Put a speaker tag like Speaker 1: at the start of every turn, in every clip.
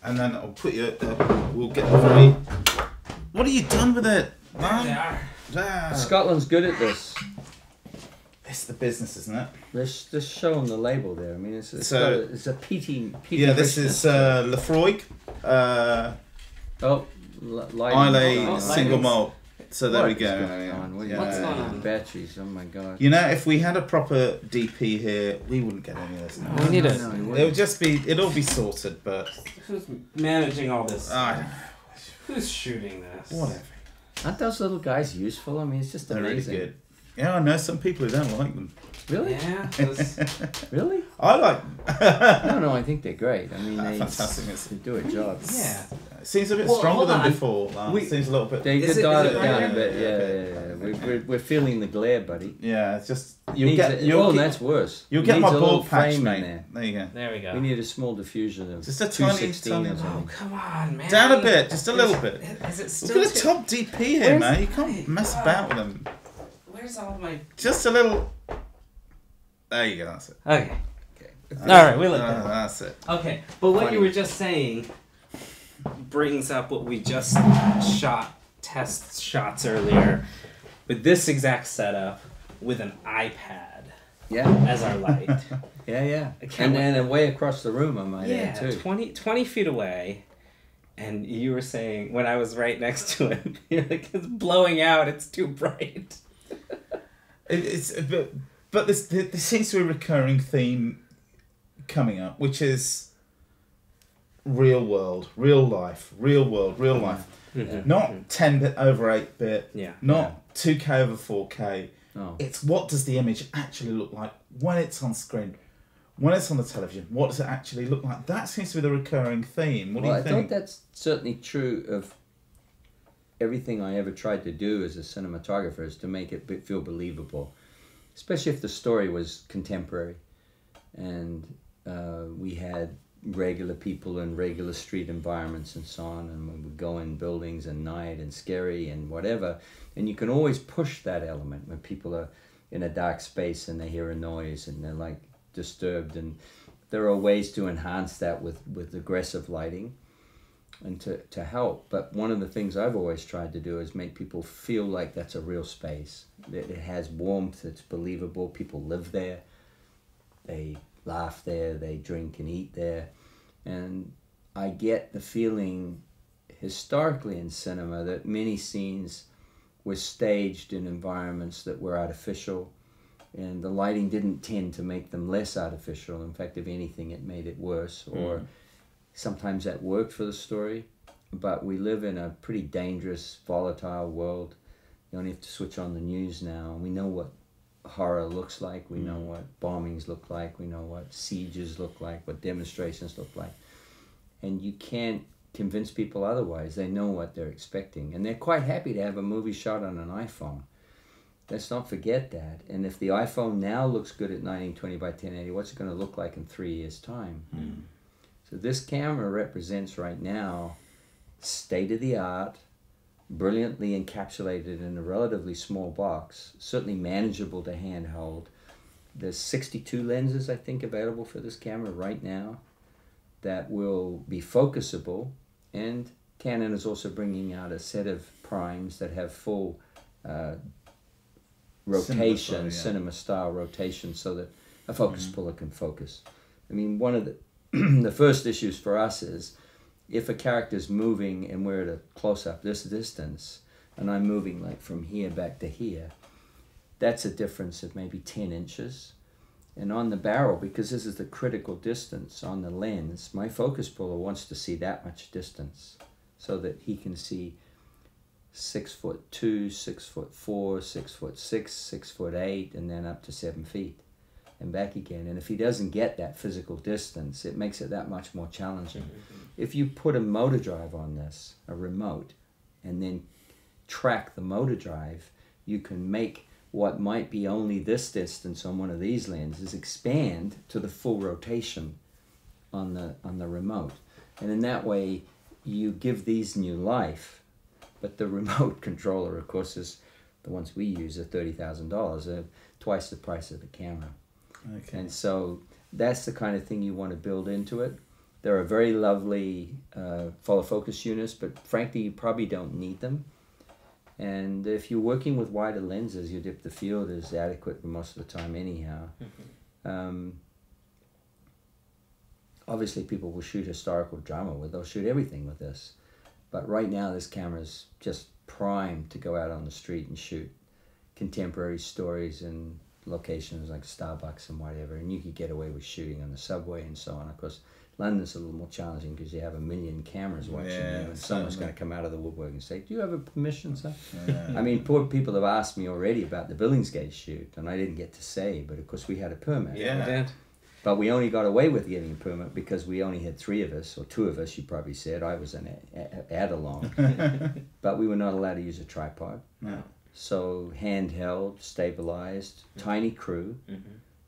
Speaker 1: and then I'll put you. We'll get the very. What have you done with it?
Speaker 2: There they are.
Speaker 1: Ah.
Speaker 3: Scotland's good at this.
Speaker 1: It's the business, isn't it?
Speaker 3: Just show them the label there. I mean, it's a peaty.
Speaker 1: Yeah, this is Lefroy. Islay single malt. So there we go.
Speaker 2: What's going on?
Speaker 3: Batteries, oh my god.
Speaker 1: You know, if we had a proper DP here, we wouldn't get any of this now.
Speaker 2: We need it.
Speaker 1: It would just be, it'll be sorted, but...
Speaker 2: Who's managing all this?
Speaker 1: I don't know.
Speaker 2: Who's shooting this?
Speaker 1: Whatever.
Speaker 3: Aren't those little guys useful? I mean, it's just
Speaker 1: They're really
Speaker 3: amazing.
Speaker 1: good. Yeah, I know some people who don't like them.
Speaker 3: Really?
Speaker 2: Yeah.
Speaker 3: Really?
Speaker 1: I like them.
Speaker 3: No, I think they're great. I mean,
Speaker 1: fantastic.
Speaker 3: they do a job.
Speaker 2: Yeah.
Speaker 1: It seems a bit
Speaker 2: Well,
Speaker 1: stronger
Speaker 2: hold
Speaker 1: than
Speaker 2: on.
Speaker 1: before. It seems a little bit...
Speaker 3: They
Speaker 2: Is
Speaker 3: could
Speaker 2: it-
Speaker 3: dial
Speaker 2: is
Speaker 3: it
Speaker 2: it
Speaker 3: down
Speaker 2: right?
Speaker 3: a bit. Yeah. We're feeling the glare, buddy.
Speaker 1: Yeah, it's just...
Speaker 3: That's worse.
Speaker 1: You'll get
Speaker 3: Needs
Speaker 1: my
Speaker 3: a little
Speaker 1: bald patch,
Speaker 3: frame in
Speaker 1: mate.
Speaker 3: there.
Speaker 1: There you go.
Speaker 2: There we go.
Speaker 3: We need a small diffusion of
Speaker 1: Just a
Speaker 3: 216
Speaker 1: tiny-
Speaker 3: or
Speaker 2: Oh,
Speaker 3: something.
Speaker 2: come on, man.
Speaker 1: Down a bit, just a little bit.
Speaker 2: Is it
Speaker 1: We've
Speaker 2: still
Speaker 1: got a top DP here,
Speaker 2: Where's-
Speaker 1: man. You can't mess about with them.
Speaker 2: Where's all my...
Speaker 1: Just a little... There you go, that's it.
Speaker 2: Okay. Alright, we look
Speaker 1: That's it.
Speaker 2: Okay, but what
Speaker 3: Funny.
Speaker 2: you were just saying brings up what we just test shots earlier with this exact setup with an iPad
Speaker 3: Yeah,
Speaker 2: as our light.
Speaker 3: yeah.
Speaker 2: can't
Speaker 3: And then way across the room, I might
Speaker 2: Yeah,
Speaker 3: add too.
Speaker 2: 20 feet away. And you were saying, when I was right next to it, you're like, it's blowing out, it's too bright.
Speaker 1: But there seems to be a recurring theme coming up, which is real world, real life, real world, real life.
Speaker 2: Mm-hmm.
Speaker 1: Not 10-bit over 8-bit,
Speaker 2: Yeah.
Speaker 1: not 2K over 4K.
Speaker 3: Oh.
Speaker 1: It's what does the image actually look like when it's on screen, when it's on the television. What does it actually look like? That seems to be the recurring theme. What do you
Speaker 3: I
Speaker 1: think?
Speaker 3: think that's certainly true of everything I ever tried to do as a cinematographer, is to make it feel believable, especially if the story was contemporary and we had regular people in regular street environments and so on, and we would go in buildings at night and scary and whatever, and you can always push that element when people are in a dark space and they hear a noise and they're like disturbed, and there are ways to enhance that with aggressive lighting and to help. But one of the things I've always tried to do is make people feel like that's a real space, that it has warmth, it's believable, people live there, they laugh there, they drink and eat there. And I get the feeling historically in cinema that many scenes were staged in environments that were artificial, and the lighting didn't tend to make them less artificial. In fact, if anything, it made it worse, or sometimes that worked for the story. But we live in a pretty dangerous, volatile world. You only have to switch on the news now, and we know what horror looks like, we know what bombings look like, we know what sieges look like, what demonstrations look like, and you can't convince people otherwise. They know what they're expecting, and they're quite happy to have a movie shot on an iPhone. Let's not forget that. And if the iPhone now looks good at 1920 by 1080, what's it going to look like in 3 years' time? So this camera represents right now state-of-the-art, brilliantly encapsulated in a relatively small box, certainly manageable to handhold. There's 62 lenses, I think, available for this camera right now that will be focusable, and Canon is also bringing out a set of primes that have full rotation, cinema-style rotation, so that a focus puller can focus. I mean, one of the the first issues for us is if a character's moving and we're at a close-up this distance, and I'm moving like from here back to here, that's a difference of maybe 10 inches. And on the barrel, because this is the critical distance on the lens, my focus puller wants to see that much distance so that he can see 6'2", 6'4", 6'6", 6'8", and then up to 7 feet and back again. And if he doesn't get that physical distance, it makes it that much more challenging. If you put a motor drive on this, a remote, and then track the motor drive, you can make what might be only this distance on one of these lenses expand to the full rotation on the remote. And in that way, you give these new life. But the remote controller, of course, is the ones we use are $30,000, twice the price of the camera.
Speaker 1: Okay.
Speaker 3: And so that's the kind of thing you want to build into it. There are very lovely follow focus units, but frankly, you probably don't need them. And if you're working with wider lenses, your depth of field is adequate for most of the time anyhow. Obviously, people will shoot historical drama with, they'll shoot everything with this. But right now, this camera's just primed to go out on the street and shoot contemporary stories in locations like Starbucks and whatever. And you could get away with shooting on the subway and so on. Of course, London's a little more challenging because you have 1 million cameras watching you, and someone's going to come out of the woodwork and say, "Do you have a permission, sir?" I mean, poor people have asked me already about the Billingsgate shoot, and I didn't get to say, but of course we had a permit.
Speaker 2: Yeah.
Speaker 3: But we only got away with getting a permit because we only had 3 of us, or 2 of us, you probably said. I was an add-along. But we were not allowed to use a tripod.
Speaker 1: No.
Speaker 3: So handheld, stabilized, tiny crew.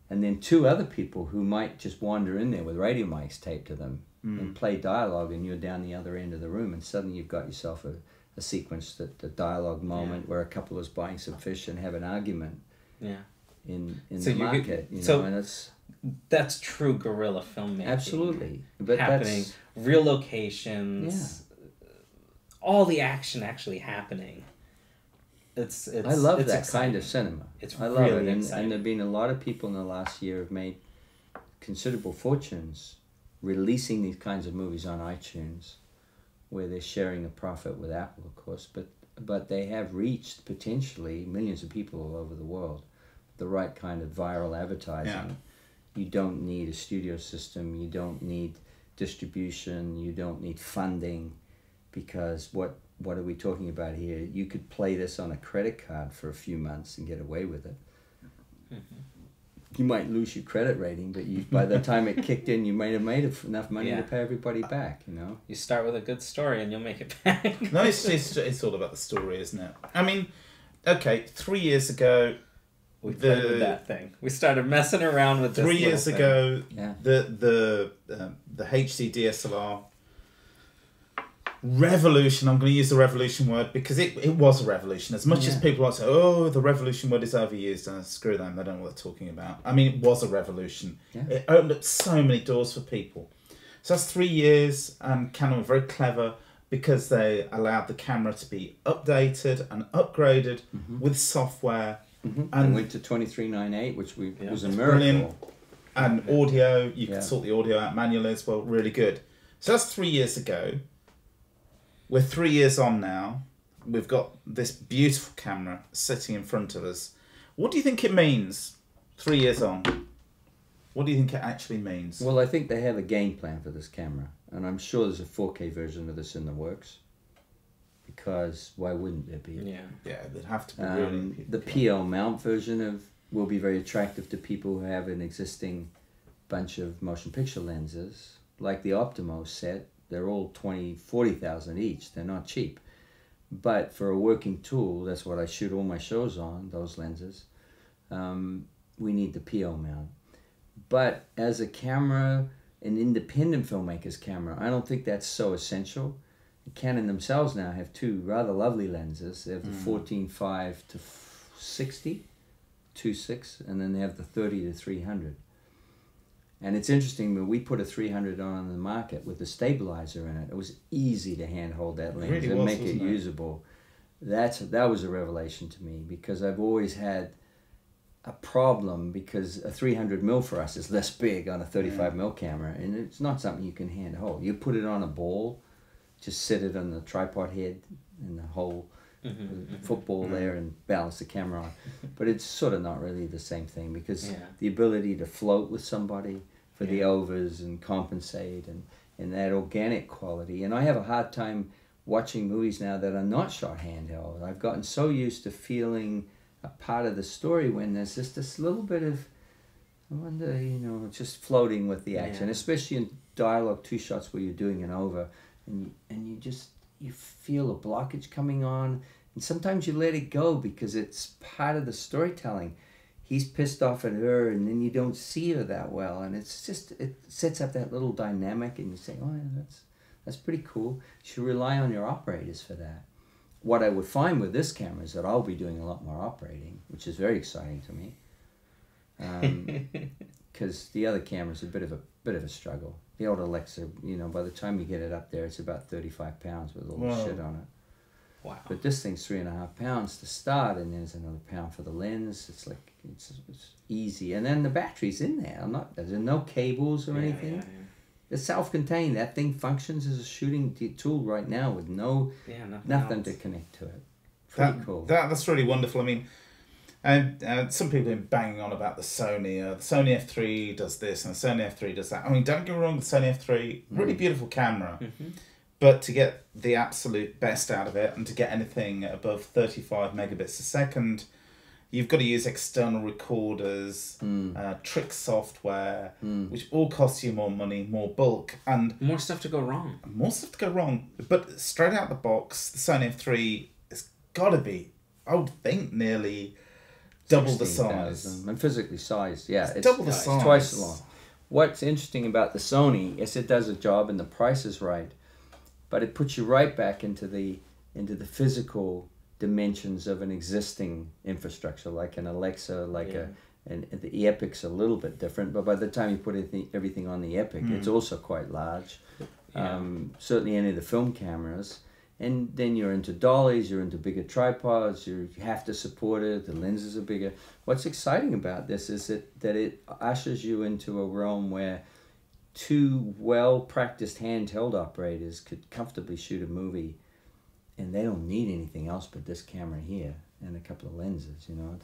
Speaker 3: And then 2 other people who might just wander in there with radio mics taped to them and play dialogue, and you're down the other end of the room, and suddenly you've got yourself a sequence, that the dialogue moment where a couple is buying some fish and have an argument in so the market. And it's...
Speaker 2: That's true guerrilla filmmaking.
Speaker 3: Absolutely. But
Speaker 2: happening, real locations, all the action actually happening. It's
Speaker 3: I love that
Speaker 2: exciting.
Speaker 3: kind of cinema.
Speaker 2: I love it.
Speaker 3: And there have been a lot of people in the last year who've made considerable fortunes releasing these kinds of movies on iTunes, where they're sharing the profit with Apple, of course, but they have reached potentially millions of people all over the world. The right kind of viral advertising.
Speaker 1: Yeah.
Speaker 3: You don't need a studio system, you don't need distribution, you don't need funding, because what are we talking about here? You could play this on a credit card for a few months and get away with it. You might lose your credit rating, but by the time it kicked in, you might have made enough money to pay everybody back, you know?
Speaker 2: You start with a good story and you'll make it back.
Speaker 1: No, it's all about the story, isn't it? I mean, okay, 3 years ago,
Speaker 2: we played with that thing. We started messing around with this
Speaker 1: 3 years ago,
Speaker 3: Yeah.
Speaker 1: the HD DSLR revolution, I'm going to use the revolution word because it was a revolution. As much as people like to say, oh, the revolution word is overused, screw them, they don't know what they're talking about. I mean, it was a revolution.
Speaker 3: Yeah.
Speaker 1: It opened up so many doors for people. So that's 3 years, and Canon were very clever because they allowed the camera to be updated and upgraded with software.
Speaker 3: And went to 2398, which was a miracle.
Speaker 1: Brilliant. And audio, you can sort the audio out manually as well, really good. So that's 3 years ago. We're 3 years on now. We've got this beautiful camera sitting in front of us. What do you think it means 3 years on? What do you think it actually means?
Speaker 3: Well, I think they have a game plan for this camera, and I'm sure there's a 4K version of this in the works. Because why wouldn't there be?
Speaker 1: Yeah, there'd have to be really.
Speaker 3: The PL mount version will be very attractive to people who have an existing bunch of motion picture lenses, like the Optimo set. They're all 40,000 each. They're not cheap, but for a working tool, that's what I shoot all my shows on. Those lenses, we need the PL mount. But as a camera, an independent filmmaker's camera, I don't think that's so essential. Canon themselves now have 2 rather lovely lenses. They have the 14.5 to 60, 2.6, and then they have the 30 to 300. And it's interesting that we put a 300 on the market with a stabilizer in it. It was easy to handhold that lens and make it usable. That was a revelation to me, because I've always had a problem, because a 300mm for us is less big on a 35mm camera, and it's not something you can handhold. You put it on a ball, just sit it on the tripod head and the whole football there and balance the camera on. But it's sort of not really the same thing, because the ability to float with somebody for the overs and compensate and that organic quality. And I have a hard time watching movies now that are not shot handheld. I've gotten so used to feeling a part of the story when there's just this little bit of, I wonder, just floating with the action, especially in dialogue 2 shots where you're doing an over. And you feel a blockage coming on, and sometimes you let it go because it's part of the storytelling. He's pissed off at her, and then you don't see her that well, and it sets up that little dynamic, and you say, oh yeah, that's pretty cool. You should rely on your operators for that. What I would find with this camera is that I'll be doing a lot more operating, which is very exciting to me, because the other camera's a bit of a struggle. the old Alexa, you know, by the time you get it up there, it's about 35 pounds with all the
Speaker 1: Wow.
Speaker 3: shit on it.
Speaker 2: Wow.
Speaker 3: But this thing's 3.5 pounds to start, and there's another pound for the lens. It's like it's easy, and then the battery's in there. There's no cables or anything. It's self-contained. That thing functions as a shooting tool right now with nothing to connect to it. Pretty cool.
Speaker 1: That's really wonderful. I mean, and some people have been banging on about the Sony. The Sony F3 does this and the Sony F3 does that. I mean, don't get me wrong, the Sony F3, really beautiful camera.
Speaker 2: Mm-hmm.
Speaker 1: But to get the absolute best out of it and to get anything above 35 megabits a second, you've got to use external recorders, trick software, which all costs you more money, more bulk, and
Speaker 2: more stuff to go wrong.
Speaker 1: But straight out the box, the Sony F3 has got to be, I would think, nearly double the size.
Speaker 3: And physically sized, yeah. It's
Speaker 1: double the size.
Speaker 3: It's twice as long. What's interesting about the Sony is it does a job and the price is right, but it puts you right back into the physical dimensions of an existing infrastructure, like an Alexa, and the Epic's a little bit different, but by the time you put everything on the Epic, it's also quite large. Certainly any of the film cameras. And then you're into dollies, you're into bigger tripods, you have to support it, the lenses are bigger. What's exciting about this is that it ushers you into a realm where two well-practiced handheld operators could comfortably shoot a movie, and they don't need anything else but this camera here and a couple of lenses, you know.